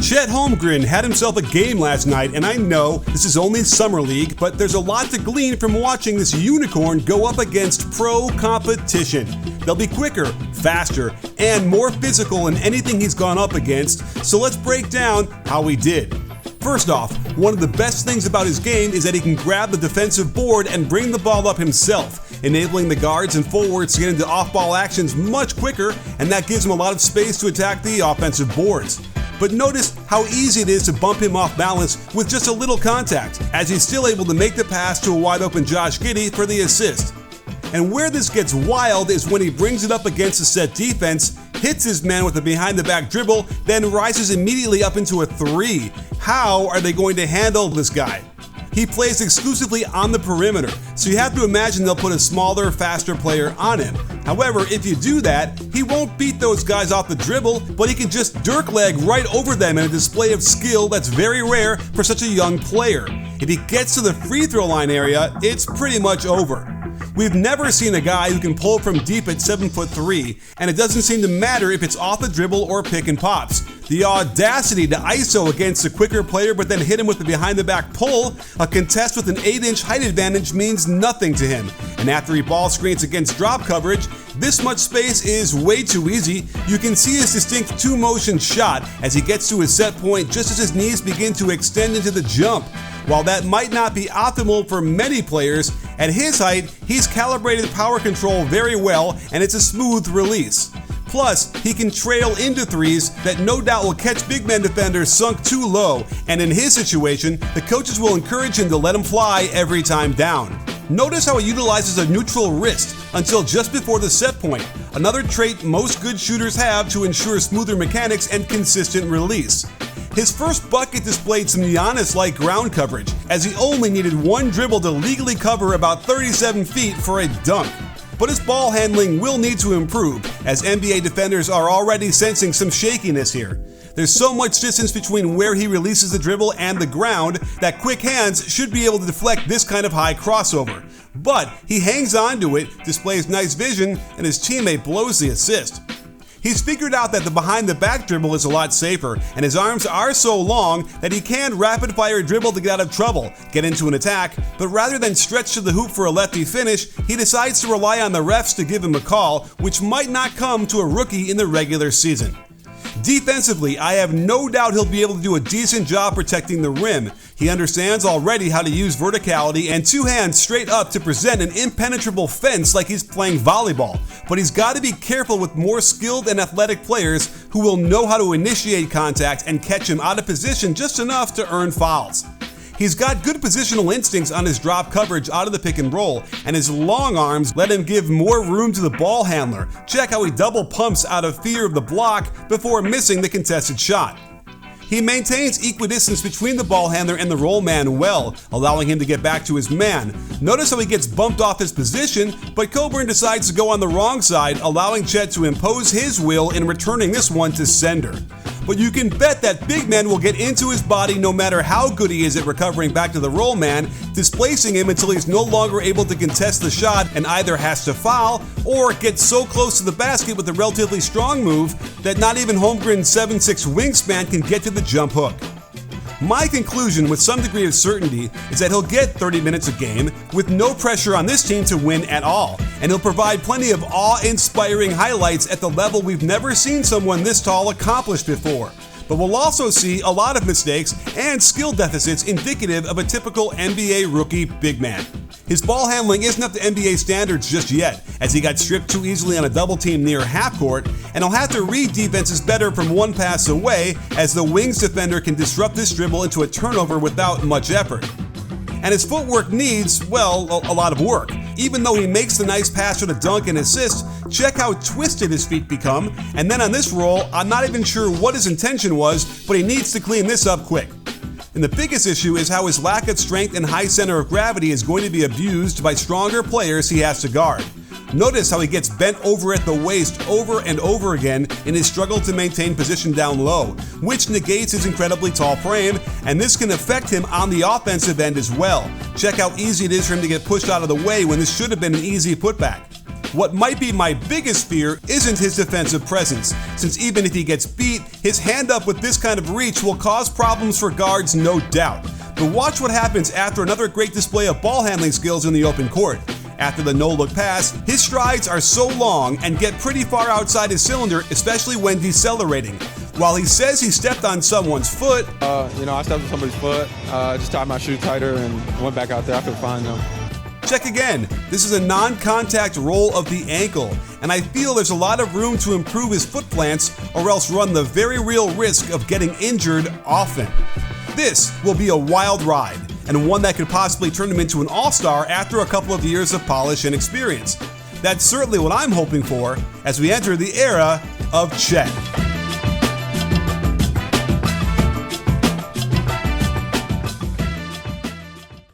Chet Holmgren had himself a game last night, and I know this is only Summer League, but there's a lot to glean from watching this unicorn go up against pro competition. They'll be quicker, faster, and more physical than anything he's gone up against, so let's break down how he did. First off, one of the best things about his game is that he can grab the defensive board and bring the ball up himself, enabling the guards and forwards to get into off-ball actions much quicker, and that gives him a lot of space to attack the offensive boards. But notice how easy it is to bump him off balance with just a little contact, as he's still able to make the pass to a wide open Josh Giddey for the assist. And where this gets wild is when he brings it up against a set defense, hits his man with a behind the back dribble, then rises immediately up into a three. How are they going to handle this guy? He plays exclusively on the perimeter, so you have to imagine they'll put a smaller, faster player on him. However, if you do that, he won't beat those guys off the dribble, but he can just dirk leg right over them in a display of skill that's very rare for such a young player. If he gets to the free throw line area, it's pretty much over. We've never seen a guy who can pull from deep at 7'3", and it doesn't seem to matter if it's off the dribble or pick and pops. The audacity to ISO against a quicker player but then hit him with the behind the back pull, a contest with an 8-inch height advantage means nothing to him. And after he ball screens against drop coverage, this much space is way too easy. You can see his distinct two-motion shot as he gets to his set point just as his knees begin to extend into the jump. While that might not be optimal for many players, at his height, he's calibrated power control very well and it's a smooth release. Plus, he can trail into threes that no doubt will catch big man defenders sunk too low, and in his situation, the coaches will encourage him to let him fly every time down. Notice how he utilizes a neutral wrist until just before the set point, another trait most good shooters have to ensure smoother mechanics and consistent release. His first bucket displayed some Giannis-like ground coverage, as he only needed one dribble to legally cover about 37 feet for a dunk. But his ball handling will need to improve, as NBA defenders are already sensing some shakiness here. There's so much distance between where he releases the dribble and the ground that quick hands should be able to deflect this kind of high crossover. But he hangs on to it, displays nice vision, and his teammate blows the assist. He's figured out that the behind the back dribble is a lot safer, and his arms are so long that he can rapid fire dribble to get out of trouble, get into an attack, but rather than stretch to the hoop for a lefty finish, he decides to rely on the refs to give him a call, which might not come to a rookie in the regular season. Defensively, I have no doubt he'll be able to do a decent job protecting the rim. He understands already how to use verticality and two hands straight up to present an impenetrable fence like he's playing volleyball. But he's got to be careful with more skilled and athletic players who will know how to initiate contact and catch him out of position just enough to earn fouls. He's got good positional instincts on his drop coverage out of the pick and roll, and his long arms let him give more room to the ball handler. Check how he double pumps out of fear of the block before missing the contested shot. He maintains equidistance between the ball handler and the roll man well, allowing him to get back to his man. Notice how he gets bumped off his position, but Coburn decides to go on the wrong side, allowing Chet to impose his will in returning this one to sender. But you can bet that big man will get into his body no matter how good he is at recovering back to the roll man, displacing him until he's no longer able to contest the shot and either has to foul or get so close to the basket with a relatively strong move that not even Holmgren's 7'6" wingspan can get to the jump hook. My conclusion with some degree of certainty is that he'll get 30 minutes a game with no pressure on this team to win at all, and he'll provide plenty of awe-inspiring highlights at the level we've never seen someone this tall accomplish before. But we'll also see a lot of mistakes and skill deficits indicative of a typical NBA rookie big man. His ball handling isn't up to NBA standards just yet, as he got stripped too easily on a double team near half court, and he'll have to read defenses better from one pass away, as the wings defender can disrupt this dribble into a turnover without much effort. And his footwork needs, well, a lot of work. Even though he makes the nice pass for the dunk and assist, check how twisted his feet become, and then on this roll, I'm not even sure what his intention was, but he needs to clean this up quick. And the biggest issue is how his lack of strength and high center of gravity is going to be abused by stronger players he has to guard. Notice how he gets bent over at the waist over and over again in his struggle to maintain position down low, which negates his incredibly tall frame, and this can affect him on the offensive end as well. Check how easy it is for him to get pushed out of the way when this should have been an easy putback. What might be my biggest fear isn't his defensive presence, since even if he gets beat, his hand up with this kind of reach will cause problems for guards, no doubt. But watch what happens after another great display of ball handling skills in the open court. After the no-look pass, his strides are so long and get pretty far outside his cylinder, especially when decelerating. While he says he stepped on someone's foot, I stepped on somebody's foot, just tied my shoe tighter and went back out there. I feel fine though. Check again. This is a non-contact roll of the ankle, and I feel there's a lot of room to improve his foot plants or else run the very real risk of getting injured often. This will be a wild ride, and one that could possibly turn him into an all-star after a couple of years of polish and experience. That's certainly what I'm hoping for as we enter the era of Chet.